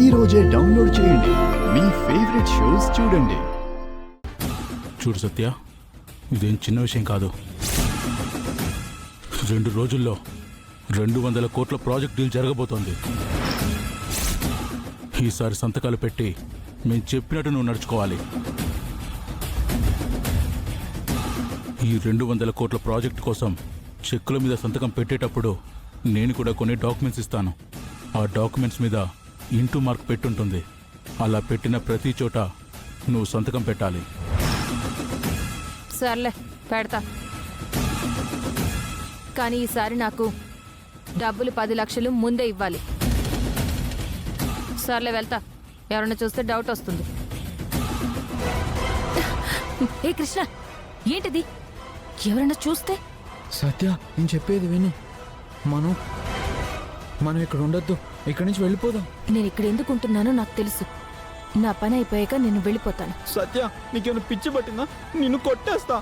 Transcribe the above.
ఈ రోజే డౌన్లోడ్ చేయండి. మీ ఫేవరెట్ షోస్ చూడండి. చూడు సత్య, ఇదేం చిన్న విషయం కాదు. 2 రోజుల్లో 200 కోట్ల ప్రాజెక్ట్ డీల్ జరగబోతోంది. ఈసారి సంతకాలు పెట్టి మేము చెప్పినట్టు నువ్వు నడుచుకోవాలి. ఈ 200 కోట్ల ప్రాజెక్ట్ కోసం చెక్కుల మీద సంతకం పెట్టేటప్పుడు నేను కూడా కొన్ని డాక్యుమెంట్స్ ఇస్తాను. ఆ డాక్యుమెంట్స్ మీద ఇంటూ మార్క్ పెట్టుంటుంది. అలా పెట్టిన ప్రతి చోట నువ్వు సంతకం పెట్టాలి. సర్లే, పెడతా. కానీ ఈసారి నాకు డబ్బులు 10 లక్షలు ముందే ఇవ్వాలి. సర్లే, వెళ్తా. ఎవరన్నా చూస్తే డౌట్ వస్తుంది. ఏ కృష్ణ, ఏంటిది? ఎవరన్నా చూస్తే? సత్య, నేను చెప్పేది విను. మనం ఇక్కడ ఉండొద్దు. ఇక్కడి నుంచి వెళ్ళిపోదాం. నేను ఇక్కడ ఎందుకు ఉంటున్నానో నాకు తెలుసు. నా పని అయిపోయాక నేను వెళ్ళిపోతాను. సత్య, నీకేమైనా పిచ్చి పట్టిందా? నిన్ను కొట్టేస్తా.